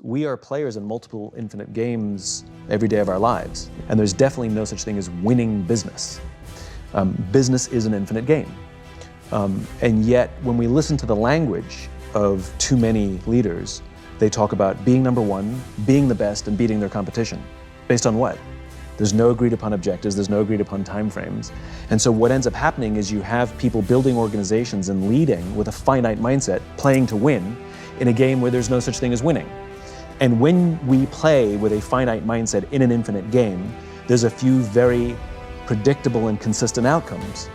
we are players in multiple infinite games every day of our lives. And there's definitely no such thing as winning business. Business is an infinite game. And yet, when we listen to the language of too many leaders, they talk about being number one, being the best, and beating their competition. Based on what? There's no agreed upon objectives, there's no agreed upon timeframes. And so what ends up happening is you have people building organizations and leading with a finite mindset, playing to win, in a game where there's no such thing as winning. And when we play with a finite mindset in an infinite game, there's a few very predictable and consistent outcomes,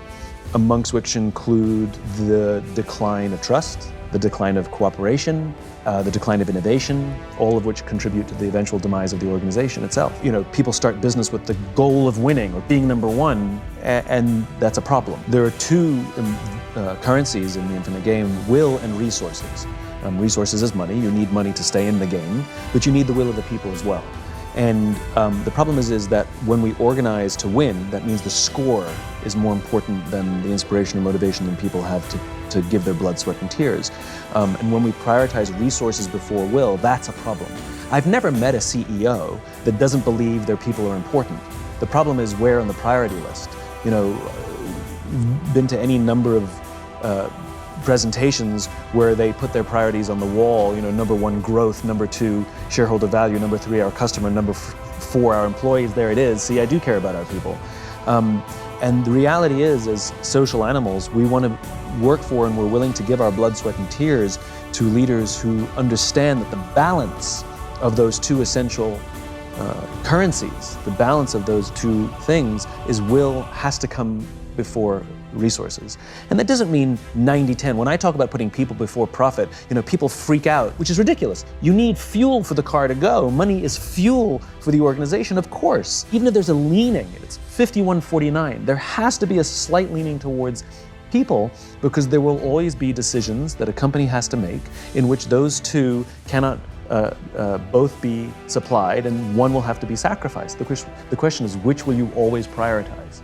amongst which include the decline of trust, the decline of cooperation, the decline of innovation, all of which contribute to the eventual demise of the organization itself. You know, people start business with the goal of winning or being number one, and that's a problem. There are two currencies in the infinite game: will and resources. Resources is money. You need money to stay in the game, but you need the will of the people as well. And the problem is that when we organize to win, that means the score is more important than the inspiration or motivation that people have to give their blood, sweat, and tears. And when we prioritize resources before will, that's a problem. I've never met a CEO that doesn't believe their people are important. The problem is where on the priority list. You know, been to any number of presentations where they put their priorities on the wall, you know, number one, growth, number two, shareholder value, number three, our customer, number four, our employees. There it is. See, I do care about our people. And the reality is, as social animals, we want to work for and we're willing to give our blood, sweat, and tears to leaders who understand that the balance of those two essential currencies, the balance of those two things is will has to come before resources. And that doesn't mean 90-10. When I talk about putting people before profit, you know, people freak out, which is ridiculous. You need fuel for the car to go. Money is fuel for the organization, of course. Even if there's a leaning, it's 51-49, there has to be a slight leaning towards people, because there will always be decisions that a company has to make in which those two cannot both be supplied, and one will have to be sacrificed. The question is, which will you always prioritize?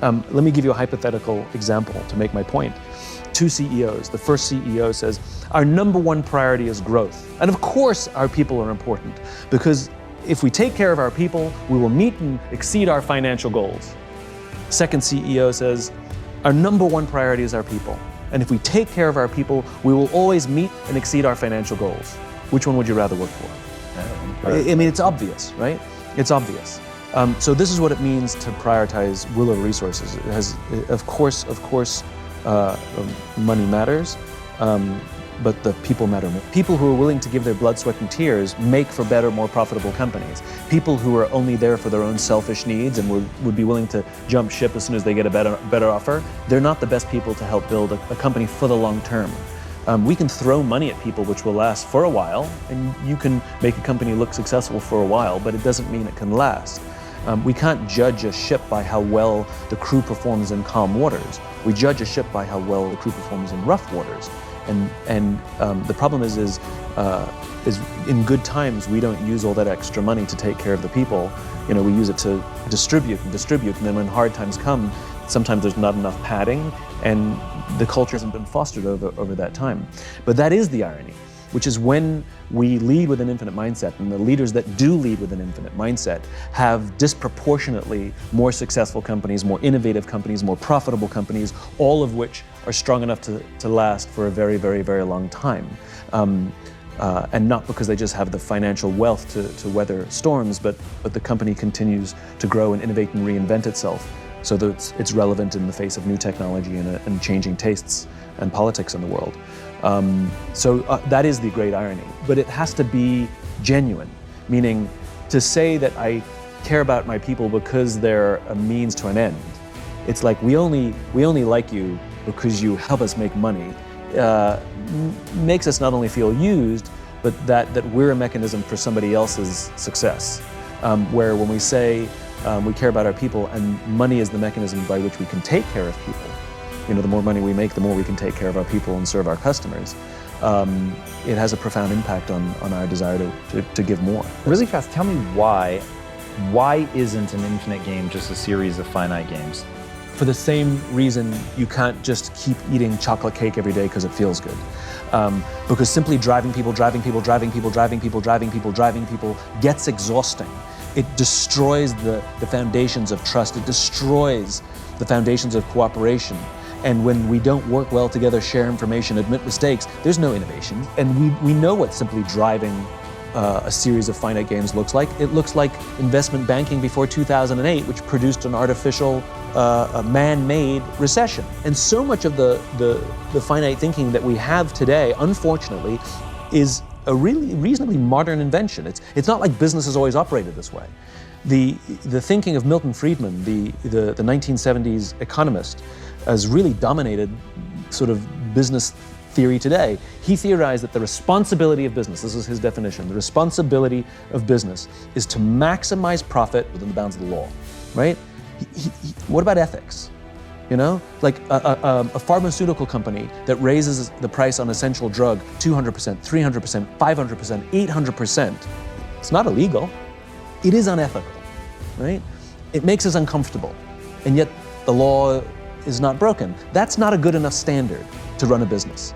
Let me give you a hypothetical example to make my point. Two CEOs. The first CEO says, our number one priority is growth. And of course our people are important, because if we take care of our people, we will meet and exceed our financial goals. Second CEO says, our number one priority is our people. And if we take care of our people, we will always meet and exceed our financial goals. Which one would you rather work for? I mean, it's obvious, right? It's obvious. So this is what it means to prioritize will over resources. It has, of course, money matters, but the people matter more. People who are willing to give their blood, sweat, and tears make for better, more profitable companies. People who are only there for their own selfish needs and would be willing to jump ship as soon as they get a better offer, they're not the best people to help build a company for the long term. We can throw money at people which will last for a while, and you can make a company look successful for a while, but it doesn't mean it can last. We can't judge a ship by how well the crew performs in calm waters. We judge a ship by how well the crew performs in rough waters. And the problem is in good times, we don't use all that extra money to take care of the people. You know, we use it to distribute, and then when hard times come, sometimes there's not enough padding, and the culture hasn't been fostered over that time. But that is the irony, which is when we lead with an infinite mindset, and the leaders that do lead with an infinite mindset have disproportionately more successful companies, more innovative companies, more profitable companies, all of which are strong enough to last for a very, very, very long time. And not because they just have the financial wealth to weather storms, but the company continues to grow and innovate and reinvent itself so that it's relevant in the face of new technology and changing tastes and politics in the world. So that is the great irony, but it has to be genuine, meaning to say that I care about my people because they're a means to an end. It's like we only like you because you help us make money. Makes us not only feel used, but that we're a mechanism for somebody else's success. Where when we say we care about our people and money is the mechanism by which we can take care of people, you know, the more money we make, the more we can take care of our people and serve our customers. It has a profound impact on our desire to give more. Really fast, tell me why isn't an infinite game just a series of finite games? for the same reason you can't just keep eating chocolate cake every day because it feels good. Because simply driving people gets exhausting. It destroys the foundations of trust. It destroys the foundations of cooperation. And when we don't work well together, share information, admit mistakes, there's no innovation. And we know what simply driving a series of finite games looks like. It looks like investment banking before 2008, which produced an artificial, man-made recession. And so much of the finite thinking that we have today, unfortunately, is a really reasonably modern invention. It's not like business has always operated this way. The thinking of Milton Friedman, the 1970s economist, has really dominated sort of business theory today. He theorized that the responsibility of business, this is his definition, the responsibility of business is to maximize profit within the bounds of the law, right? What about ethics? You know, like a pharmaceutical company that raises the price on essential drug 200%, 300%, 500%, 800%, it's not illegal. It is unethical, right? It makes us uncomfortable, and yet the law is not broken. That's not a good enough standard to run a business.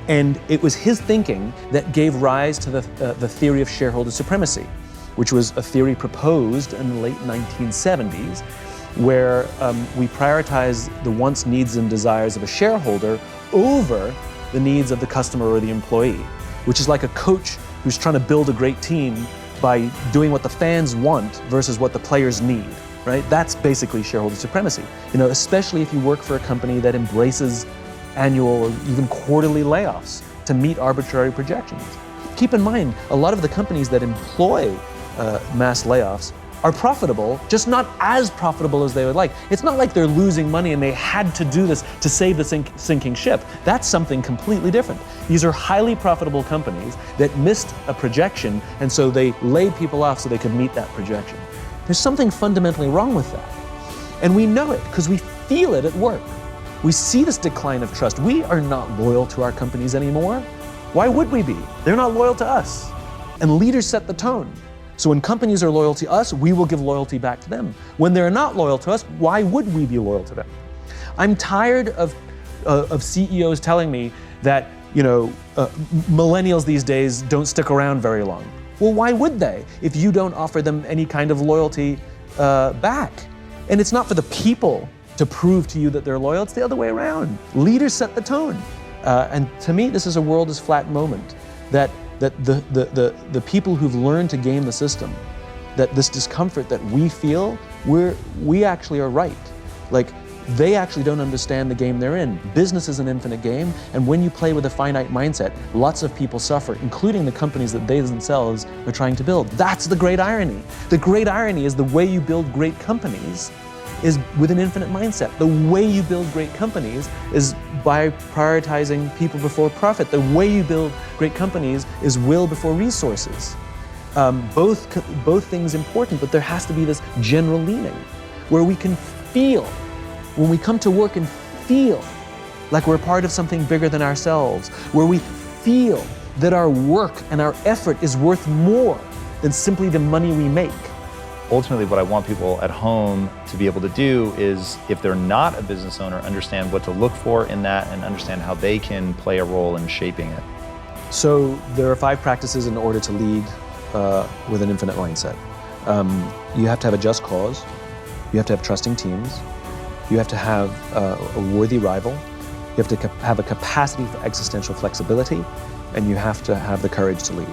And it was his thinking that gave rise to the theory of shareholder supremacy, which was a theory proposed in the late 1970s, where we prioritize the wants, needs, and desires of a shareholder over the needs of the customer or the employee, which is like a coach who's trying to build a great team by doing what the fans want versus what the players need, right? That's basically shareholder supremacy. You know, especially if you work for a company that embraces annual or even quarterly layoffs to meet arbitrary projections. Keep in mind, a lot of the companies that employ mass layoffs are profitable, just not as profitable as they would like. It's not like they're losing money and they had to do this to save the sinking ship. That's something completely different. These are highly profitable companies that missed a projection, and so they laid people off so they could meet that projection. There's something fundamentally wrong with that. And we know it because we feel it at work. We see this decline of trust. We are not loyal to our companies anymore. Why would we be? They're not loyal to us. And leaders set the tone. So when companies are loyal to us, we will give loyalty back to them. When they're not loyal to us, why would we be loyal to them? I'm tired of CEOs telling me that, you know, millennials these days don't stick around very long. Well, why would they if you don't offer them any kind of loyalty back? And it's not for the people to prove to you that they're loyal, it's the other way around. Leaders set the tone. And to me, this is a world is flat moment, that the people who've learned to game the system, that this discomfort that we feel, we actually are right. Like, they actually don't understand the game they're in. Business is an infinite game, and when you play with a finite mindset, lots of people suffer, including the companies that they themselves are trying to build. That's the great irony. The great irony is the way you build great companies is with an infinite mindset. The way you build great companies is by prioritizing people before profit. The way you build great companies is will before resources. Both things important, but there has to be this general leaning where we can feel, when we come to work and feel like we're part of something bigger than ourselves, where we feel that our work and our effort is worth more than simply the money we make. Ultimately, what I want people at home to be able to do is, if they're not a business owner, understand what to look for in that and understand how they can play a role in shaping it. So there are 5 practices in order to lead with an infinite mindset. You have to have a just cause. You have to have trusting teams. You have to have a worthy rival. You have to have a capacity for existential flexibility, and you have to have the courage to lead.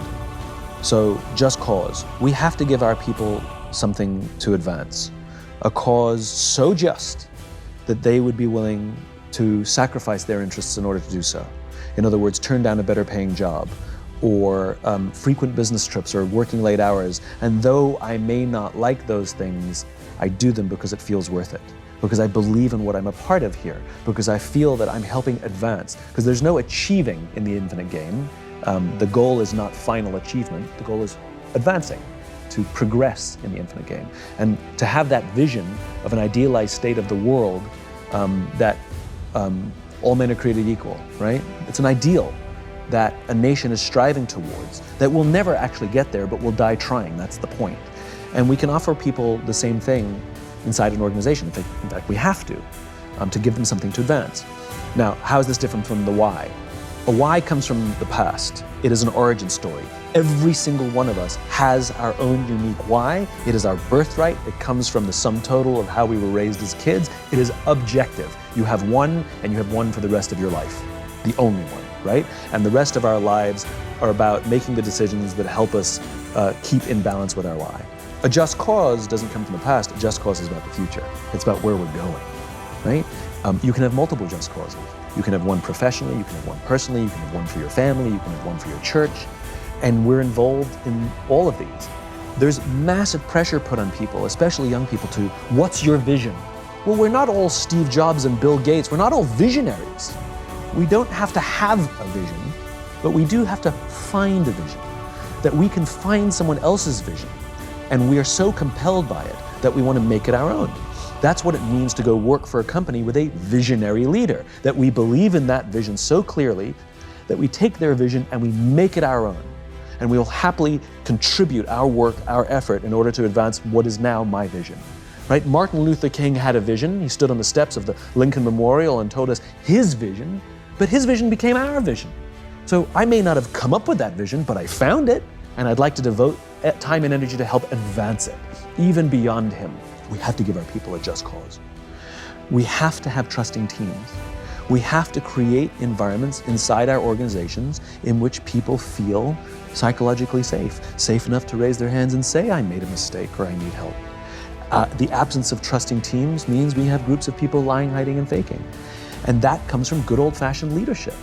So just cause. We have to give our people something to advance, a cause so just that they would be willing to sacrifice their interests in order to do so. In other words, turn down a better paying job, or frequent business trips, or working late hours. And though I may not like those things, I do them because it feels worth it, because I believe in what I'm a part of here, because I feel that I'm helping advance, because there's no achieving in the infinite game. The goal is not final achievement, the goal is advancing, to progress in the infinite game. And to have that vision of an idealized state of the world that all men are created equal, right? It's an ideal that a nation is striving towards, that will never actually get there, but will die trying. That's the point. And we can offer people the same thing inside an organization. In fact, we have to give them something to advance. Now, how is this different from the why? A why comes from the past. It is an origin story. Every single one of us has our own unique why. It is our birthright. It comes from the sum total of how we were raised as kids. It is objective. You have one, and you have one for the rest of your life. The only one, right? And the rest of our lives are about making the decisions that help us keep in balance with our why. A just cause doesn't come from the past. A just cause is about the future. It's about where we're going, right? You can have multiple just causes. You can have one professionally, you can have one personally, you can have one for your family, you can have one for your church. And we're involved in all of these. There's massive pressure put on people, especially young people, to what's your vision? Well, we're not all Steve Jobs and Bill Gates. We're not all visionaries. We don't have to have a vision, but we do have to find a vision. That we can find someone else's vision, and we are so compelled by it that we want to make it our own. That's what it means to go work for a company with a visionary leader, that we believe in that vision so clearly that we take their vision and we make it our own. And we will happily contribute our work, our effort, in order to advance what is now my vision. Right? Martin Luther King had a vision. He stood on the steps of the Lincoln Memorial and told us his vision, but his vision became our vision. So I may not have come up with that vision, but I found it, and I'd like to devote time and energy to help advance it, even beyond him. We have to give our people a just cause. We have to have trusting teams. We have to create environments inside our organizations in which people feel psychologically safe enough to raise their hands and say, I made a mistake or I need help. The absence of trusting teams means we have groups of people lying, hiding, and faking. And that comes from good old-fashioned leadership.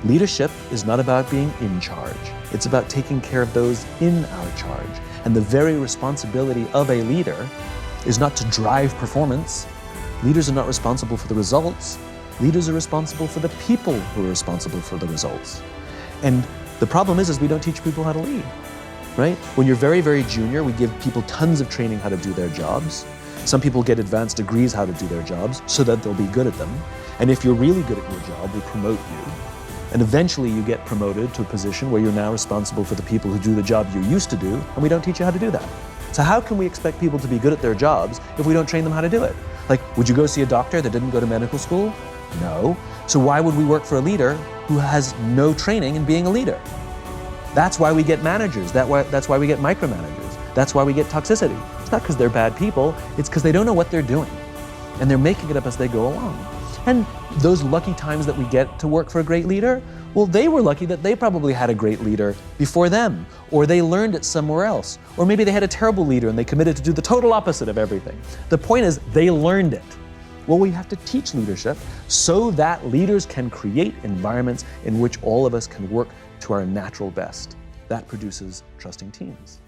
Leadership is not about being in charge. It's about taking care of those in our charge. And the very responsibility of a leader is not to drive performance. Leaders are not responsible for the results. Leaders are responsible for the people who are responsible for the results. And the problem is we don't teach people how to lead, right? When you're very, very junior, we give people tons of training how to do their jobs. Some people get advanced degrees how to do their jobs so that they'll be good at them. And if you're really good at your job, we promote you. And eventually you get promoted to a position where you're now responsible for the people who do the job you used to do, and we don't teach you how to do that. So how can we expect people to be good at their jobs if we don't train them how to do it? Like, would you go see a doctor that didn't go to medical school? No. So why would we work for a leader who has no training in being a leader? That's why we get managers. That's why we get micromanagers. That's why we get toxicity. It's not because they're bad people. It's because they don't know what they're doing. And they're making it up as they go along. And those lucky times that we get to work for a great leader, well, they were lucky that they probably had a great leader before them, or they learned it somewhere else, or maybe they had a terrible leader and they committed to do the total opposite of everything. The point is, they learned it. Well, we have to teach leadership so that leaders can create environments in which all of us can work to our natural best. That produces trusting teams.